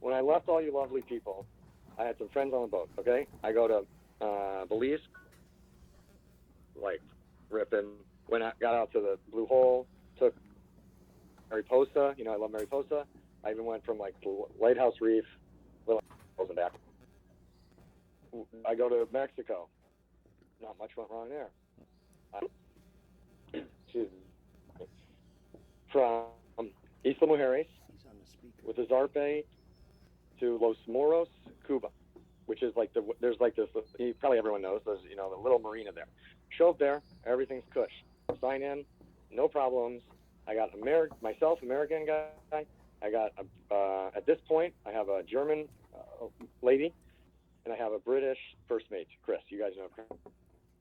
when I left all you lovely people, I had some friends on the boat. Okay, I go to Belize, like ripping. Got out to the Blue Hole, took Mariposa. You know, I love Mariposa. I even went from like the Lighthouse Reef, Little and back. I go to Mexico. Not much went wrong there. From Isla Mujeres with the Zarpe to Los Moros, Cuba, which is like there's like this. Probably everyone knows there's the little marina there. Show up there, everything's cush. Sign in, no problems. I got American guy. I got at this point I have a German lady, and I have a British first mate, Chris. You guys know Chris.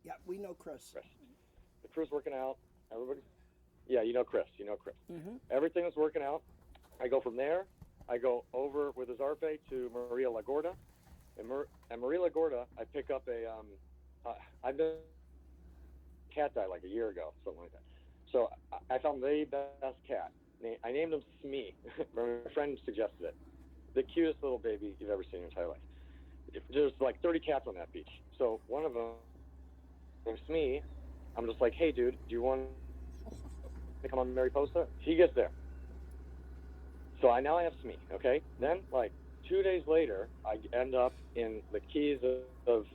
Yeah, we know Chris. The crew's working out. Everybody. Yeah, you know Chris. Mm-hmm. Everything was working out. I go from there. I go over with Azarpe to Maria La Gorda. And Maria La Gorda, I pick up I've been cat died like a year ago, something like that. So I found the best cat. I named him Smee. My friend suggested it. The cutest little baby you've ever seen in your entire life. There's like 30 cats on that beach. So one of them, named Smee, I'm just like, hey, dude, do you want to come on Mariposa? He gets there. So now I have Smee, okay? Then, like, 2 days later, I end up in the Keys of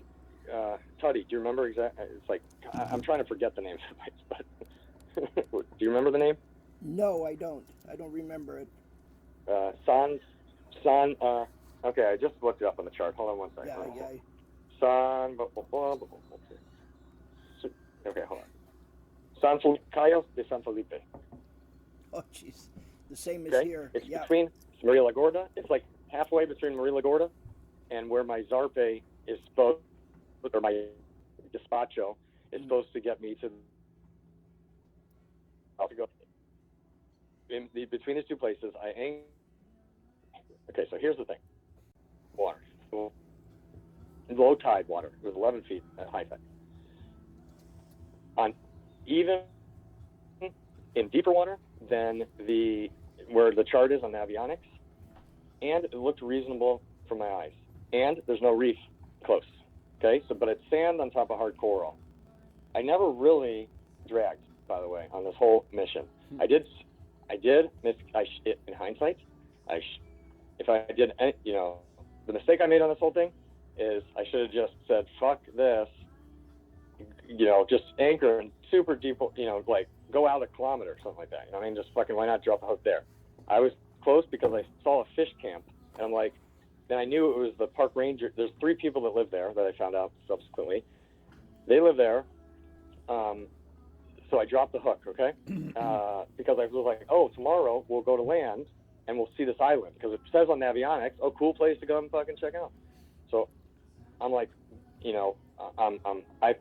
Tutty. Do you remember exactly? It's like, I'm trying to forget the name of the place, but do you remember the name? No, I don't. I don't remember it. Okay, I just looked it up on the chart. Hold on one second. Yeah. Okay, hold on. Cayos de San Felipe. Oh, jeez. The same as here. It's between Maria La Gorda. It's like halfway between Maria La Gorda and where my Zarpe is supposed, or my despacho is supposed to get me to. I'll go. Between these two places, Okay, so here's the thing. Water. Low tide water. It was 11 feet at high tide. Even in deeper water than where the chart is on the avionics, and it looked reasonable from my eyes. And there's no reef close. Okay, but it's sand on top of hard coral. I never really dragged, by the way, on this whole mission. I did miss. In hindsight, if I did, the mistake I made on this whole thing is I should have just said, fuck this, just anchor and super deep, like go out a kilometer or something like that. You know what I mean? Just fucking, why not drop a hook there? I was close because I saw a fish camp, and I'm like, then I knew it was the park ranger. There's 3 people that live there that I found out subsequently. They live there. So I dropped the hook, okay? Because I was like, oh, tomorrow we'll go to land and we'll see this island. Because it says on the avionics, oh, cool place to go and fucking check out. So I'm like, I'm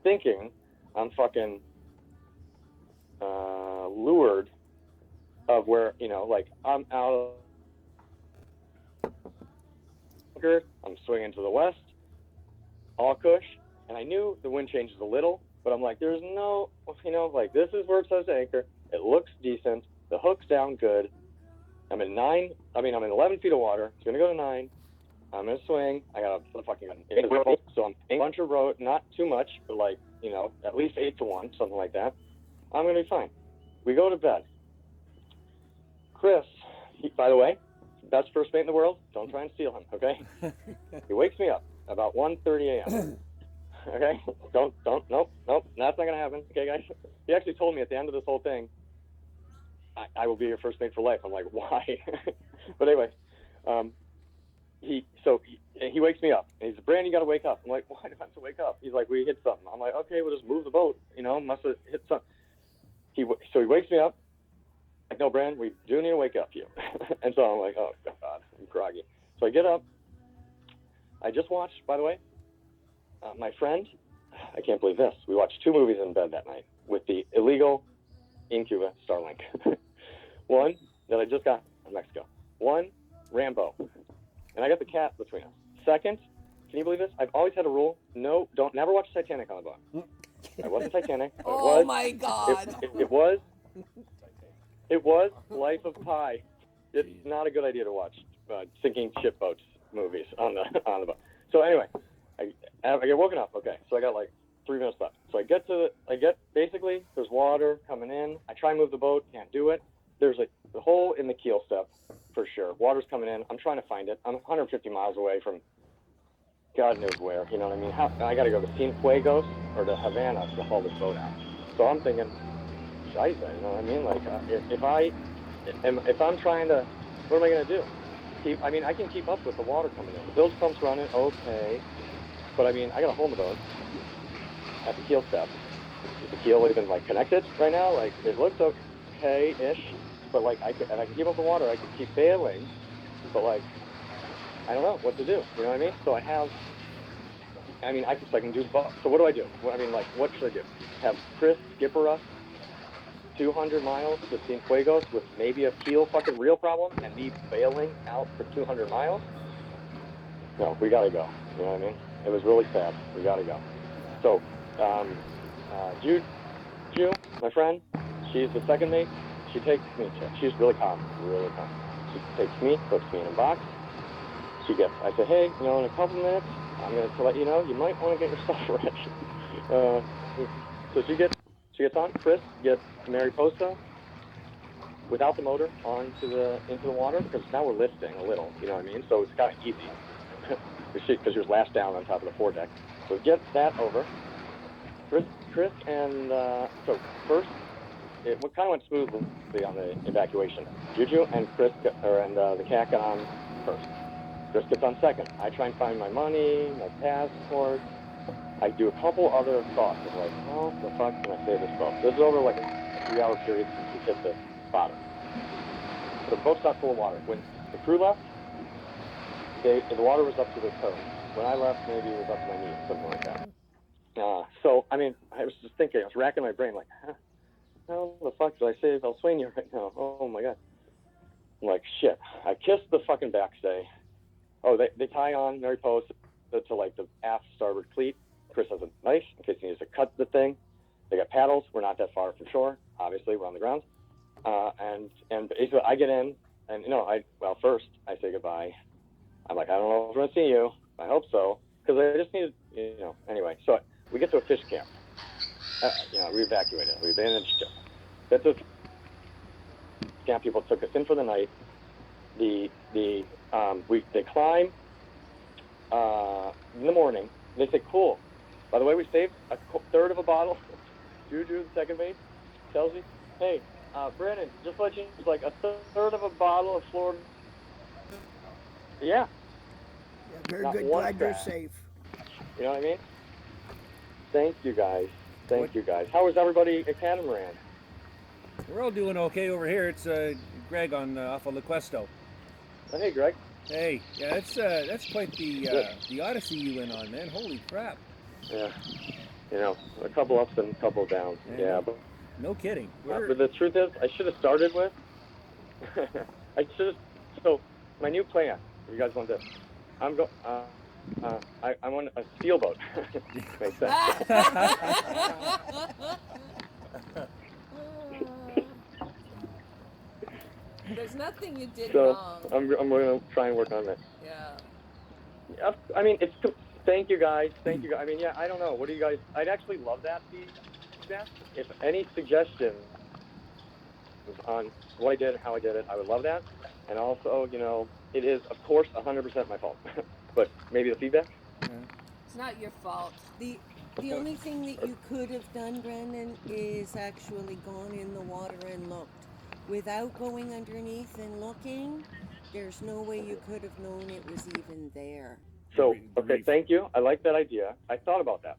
thinking I'm fucking lured of where, like I'm out of, I'm swinging to the west, all cush, and I knew the wind changes a little, but I'm like, there's no, like this is where it says anchor. It looks decent. The hook's down good. I'm in 11 feet of water. It's gonna go to 9. I'm gonna swing. I got a fucking, so I'm a bunch of road, not too much, but like, at least 8 to 1, something like that. I'm gonna be fine. We go to bed. Chris, by the way, best first mate in the world. Don't try and steal him, okay? He wakes me up about 1:30 a.m. Okay? Nope, that's not gonna happen. Okay, guys? He actually told me at the end of this whole thing, I will be your first mate for life. I'm like, why? But anyway, he wakes me up. And he's like, Brandon, you gotta wake up. I'm like, why do I have to wake up? He's like, we hit something. I'm like, okay, we'll just move the boat. Must have hit something. So he wakes me up. Like, no, Brandon, we do need to wake up you. And so I'm like, oh God, I'm groggy. So I get up. I just watched, by the way, my friend, I can't believe this. We watched 2 movies in bed that night with the illegal in Cuba Starlink. One that I just got from Mexico. One, Rambo. And I got the cat between us. Second, can you believe this? I've always had a rule: never watch Titanic on the boat. I wasn't Titanic. Oh my God! It was Life of Pi. It's not a good idea to watch sinking ship boats movies on the boat. So anyway, I get woken up. Okay, so I got like 3 minutes left. So basically there's water coming in. I try and move the boat, can't do it. There's a hole in the keel step for sure. Water's coming in. I'm trying to find it. I'm 150 miles away from God knows where. You know what I mean? I got to go to Cienfuegos or to Havana to haul this boat out. So I'm thinking, Scheiße, you know what I mean? Like if I'm trying to, what am I going to do? I can keep up with the water coming in. The bilge pump's running, okay. But I mean, I got a hole in the boat at the keel step. Is the keel even like connected right now? Like it looks okay-ish, but like I can keep up the water. I can keep bailing, but like I don't know what to do. You know what I mean? So I can do both. So what do I do? What should I do? Have Chris skipper us 200 miles to Cienfuegos with maybe a keel fucking reel problem and me bailing out for 200 miles? No, we gotta go. You know what I mean? It was really sad. We gotta go. So, Juju, my friend, she's the second mate. She takes me. She's really calm, really calm. She takes me, puts me in a box. I said, hey, in a couple minutes, I'm going to let you know, you might want to get your stuff ready. So she gets on. Chris gets Mariposa without the motor into the water, because now we're lifting a little, you know what I mean? So it's kind of easy, because you're lashed down on top of the foredeck. So get that over. Chris and, so first, it kind of went smoothly on the evacuation. Juju and Chris, the cat got on first. Chris gets on second. I try and find my money, my passport. I do a couple other thoughts of like, how the fuck can I save this boat? This is over like a 3-hour period since we hit the bottom. So the boat's not full of water. When the crew left, the water was up to their toes. When I left, maybe it was up to my knees, something like that. So, I was just thinking, I was racking my brain like, how the fuck did I save Sueno right now? Oh my God. I'm like, shit. I kissed the fucking backstay. Oh, they tie on Mariposa to like the aft starboard cleat. Chris has a knife in case he needs to cut the thing. They got paddles. We're not that far from shore. Obviously, we're on the ground. And basically, I get in, and first I say goodbye. I'm like, I don't know if we're gonna see you. I hope so, because I just needed, Anyway, so we get to a fish camp. We evacuated. We abandoned ship. That's a camp. People took us in for the night. They climb in the morning. They say, cool. By the way, we saved a third of a bottle. Juju, the second mate, tells me, hey, Brandon, just let you know, it's like a third of a bottle of Florida. Yeah. Very Not good. one Glad you're crack. safe. You know what I mean? Thank you guys. You guys. How is everybody at Catamaran? We're all doing okay over here. It's Greg off of Lequesto. Oh, hey, Greg. Hey, yeah, that's quite the odyssey you went on, man. Holy crap. Yeah. A couple ups and a couple downs. Yeah, but no kidding. But the truth is, I should have started with. So my new plan. If you guys want this, I'm going. I want a steel boat. Makes sense. There's nothing you did so wrong. I'm going to try and work on that. Yeah. It's. Thank you guys. Yeah, I don't know. What do you guys? I'd actually love that feedback. If any suggestions on what I did and how I did it, I would love that. And also, it is of course 100% my fault, but maybe the feedback. It's not your fault. The only thing that you could have done, Brandon, is actually gone in the water and looked. Without going underneath and looking, there's no way you could have known it was even there. So, okay, thank you. I like that idea. I thought about that.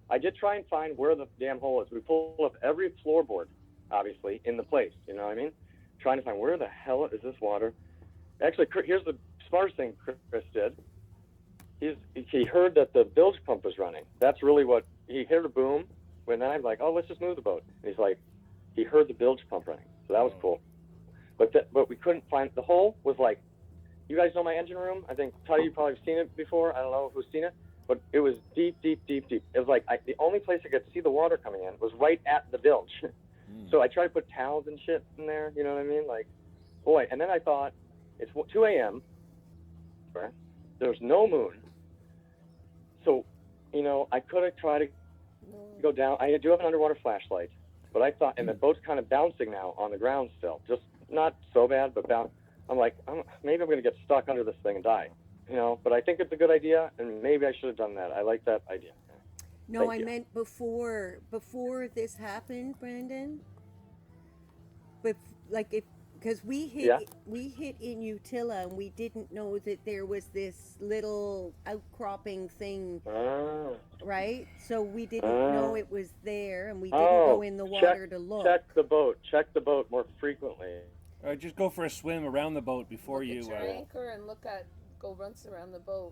I did try and find where the damn hole is. We pulled up every floorboard, obviously, in the place. You know what I mean? Trying to find where the hell is this water. Actually, here's the smartest thing Chris did. He heard that the bilge pump was running. That's really what he heard a boom. And then I'm like, oh, let's just move the boat. And he's like, he heard the bilge pump running. So that was cool. But we couldn't find the hole. Was like, you guys know my engine room. I think Tutty, you probably have seen it before. I don't know who's seen it, but it was deep. It was like the only place I could see the water coming in was right at the bilge. So I tried to put towels and shit in there. You know what I mean? Like, boy. And then I thought, It's 2 a.m. There's no moon. So, you know, I could have tried to go down. I do have an underwater flashlight, but I thought, and the boat's kind of bouncing now on the ground still. Just not so bad, but I'm like, maybe I'm going to get stuck under this thing and die. You know, but I think it's a good idea, and maybe I should have done that. I like that idea. No, Thank I you. meant before this happened, Brandon. But because we hit in Utila and we didn't know that there was this little outcropping thing, right? So we didn't know it was there, and we didn't go in the water to look. Check the boat more frequently. Just go for a swim around the boat before look you. at your anchor and go once around the boat.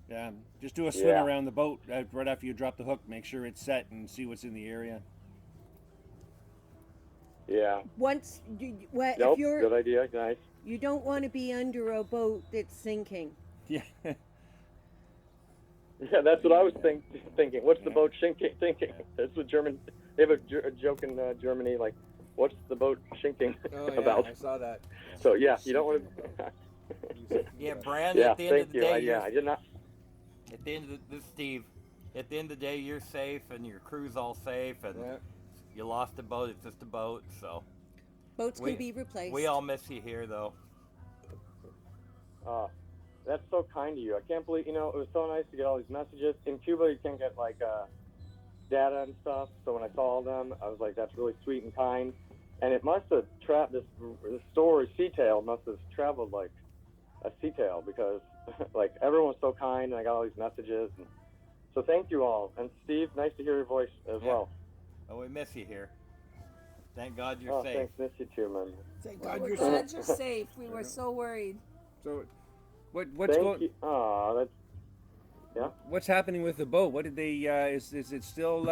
Yeah, just do a swim around the boat right after you drop the hook. Make sure it's set and see what's in the area. Yeah. If you're, good idea, nice. You don't want to be under a boat that's sinking. Yeah. Yeah, that's what I was thinking. What's the boat thinking? That's what they have a joke in Germany, like, what's the boat sinking about? I saw that. So yeah, you don't want to. Yeah, Brandon. At the end of the day, I did not. At the end of this, Steve. At the end of the day, you're safe and your crew's all safe, and you lost a boat. It's just a boat, so. Boats can be replaced. We all miss you here, though. That's so kind of you. I can't believe, it was so nice to get all these messages. In Cuba, you can't get, like, data and stuff. So when I saw all them, I was like, that's really sweet and kind. And it must have this story, Seatail, must have traveled like a seatail because, like, everyone was so kind, and I got all these messages. And so thank you all. And Steve, nice to hear your voice as well. Oh, we miss you here. Thank God you're safe. Thanks. Miss you too, man. Thank Well, God we're you're glad safe. you're safe. We were so worried. So, what's Thank you. That's. Yeah. What's happening with the boat? What did they? Is it still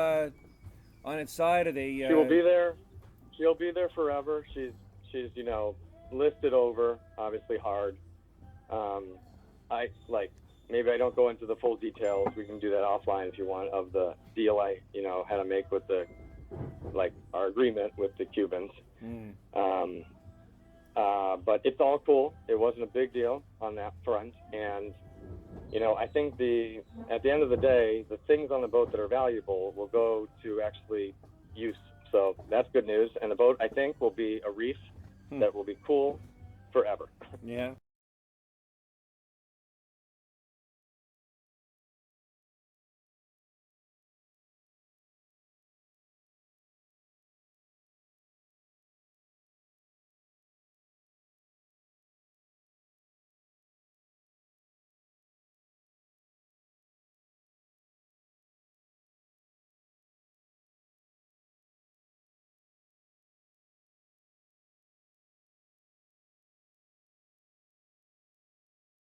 on its side? Are they? She will be there. She'll be there forever. She's listed over, obviously hard. Maybe I don't go into the full details. We can do that offline if you want, of the deal I had to make with our agreement with the Cubans. But it's all cool. It wasn't a big deal on that front, and I think at the end of the day, the things on the boat that are valuable will go to actually use. So that's good news. And the boat, I think, will be a reef that will be cool forever. Yeah.